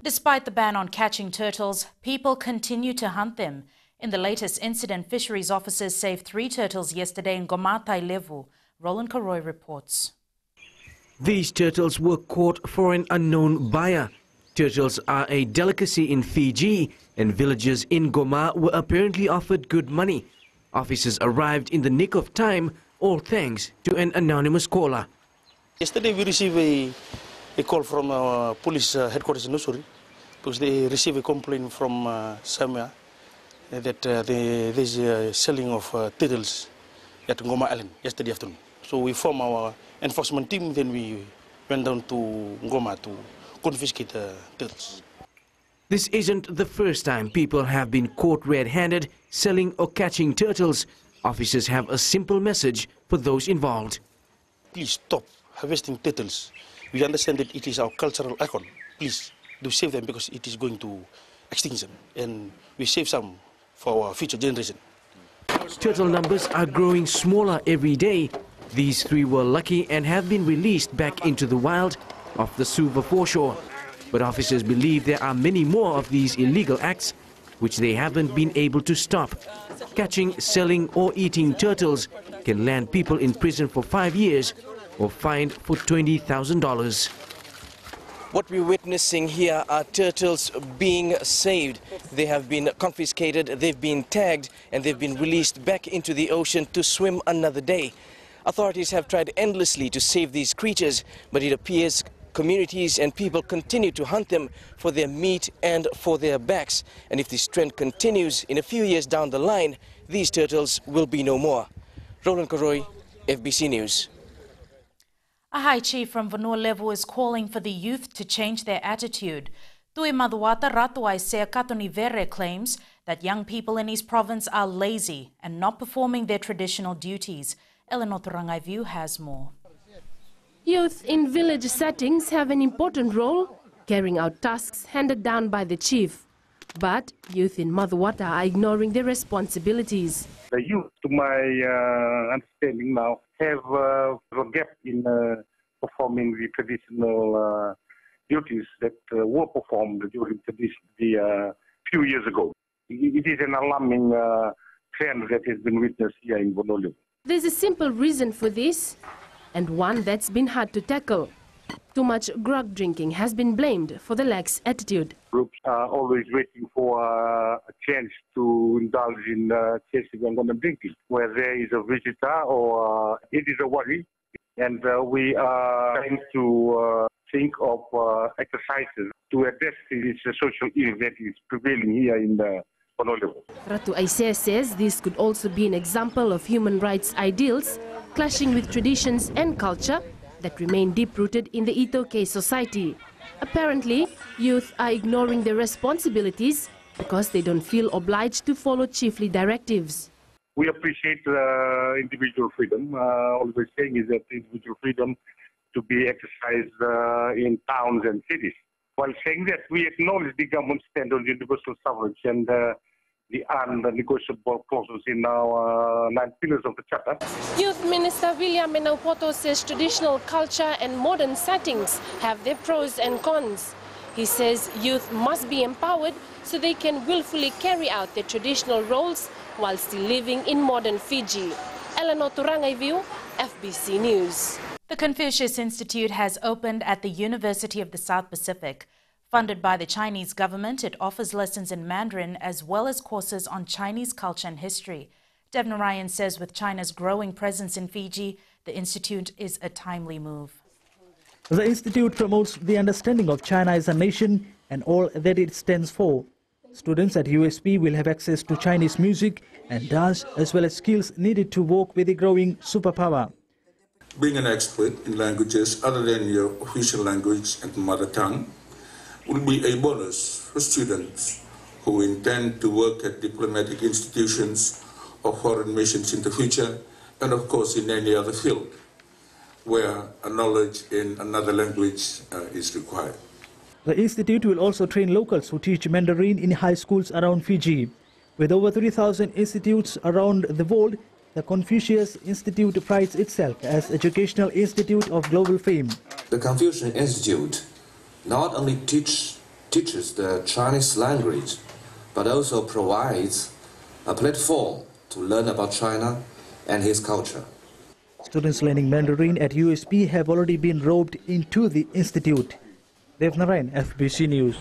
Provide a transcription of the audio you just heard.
Despite the ban on catching turtles, people continue to hunt them. In the latest incident, fisheries officers saved 3 turtles yesterday in Gomatai Levu. Roland Karoy reports. These turtles were caught for an unknown buyer. Turtles are a delicacy in Fiji, and villagers in Goma were apparently offered good money. Officers arrived in the nick of time, all thanks to an anonymous caller. Yesterday we received a call from police headquarters in Nusuri, because they received a complaint from Samia that there's a selling of turtles at Ngoma Island yesterday afternoon. So we formed our enforcement team, then we went down to Ngoma to confiscate turtles. This isn't the first time people have been caught red-handed selling or catching turtles. Officers have a simple message for those involved. Please stop harvesting turtles. We understand that it is our cultural icon. Please do save them, because it is going to extinction, and we save some for our future generation. Turtle numbers are growing smaller every day. These 3 were lucky and have been released back into the wild off the Suva foreshore. But officers believe there are many more of these illegal acts which they haven't been able to stop. Catching, selling or eating turtles can land people in prison for 5 years or fined for $20,000. What we're witnessing here are turtles being saved. They have been confiscated, they've been tagged, and they've been released back into the ocean to swim another day. Authorities have tried endlessly to save these creatures, but it appears communities and people continue to hunt them for their meat and for their backs. And if this trend continues, in a few years down the line, these turtles will be no more. Roland Karoy, FBC News. A high chief from Vanua Levu is calling for the youth to change their attitude. Tui Maduata Ratuai Sea Katoni Vere claims that young people in his province are lazy and not performing their traditional duties. Eleanor Turangaiviu has more. Youth in village settings have an important role, carrying out tasks handed down by the chief. But youth in Maduata are ignoring their responsibilities. The youth, to my understanding now, have a gap in performing the traditional duties that were performed during the few years ago. It is an alarming trend that has been witnessed here in Vanua Levu. There's a simple reason for this, and one that's been hard to tackle. Too much grog drinking has been blamed for the lax attitude. Groups are always waiting for a chance to indulge in chasing and drinking. Where there is a visitor or it is a worry, and we are trying to think of exercises to address this social evil that is prevailing here in the Vanua Levu. Ratu Aisea says this could also be an example of human rights ideals clashing with traditions and culture that remain deep-rooted in the Itoke society. Apparently, youth are ignoring their responsibilities because they don't feel obliged to follow chiefly directives. We appreciate individual freedom. Always saying is that individual freedom to be exercised in towns and cities. While saying that, we acknowledge the government's stand on universal suffrage and the unnegotiable clauses in our 9 pillars of the Charter. Youth Minister William Menaupoto says traditional culture and modern settings have their pros and cons. He says youth must be empowered so they can willfully carry out their traditional roles while still living in modern Fiji. Eleanor Turangaiviu, FBC News. The Confucius Institute has opened at the University of the South Pacific. Funded by the Chinese government, it offers lessons in Mandarin as well as courses on Chinese culture and history. Devna Ryan says with China's growing presence in Fiji, the institute is a timely move. The institute promotes the understanding of China as a nation and all that it stands for. Students at USP will have access to Chinese music and dance as well as skills needed to work with the growing superpower. Being an expert in languages other than your official language and mother tongue will be a bonus for students who intend to work at diplomatic institutions or foreign missions in the future, and of course in any other field where a knowledge in another language is required. The institute will also train locals who teach Mandarin in high schools around Fiji. With over 3,000 institutes around the world, the Confucius Institute prides itself as educational institute of global fame. The Confucius Institute not only teaches teaches the Chinese language, but also provides a platform to learn about China and his culture. Students learning Mandarin at USP have already been roped into the institute. Devnarayan, FBC News.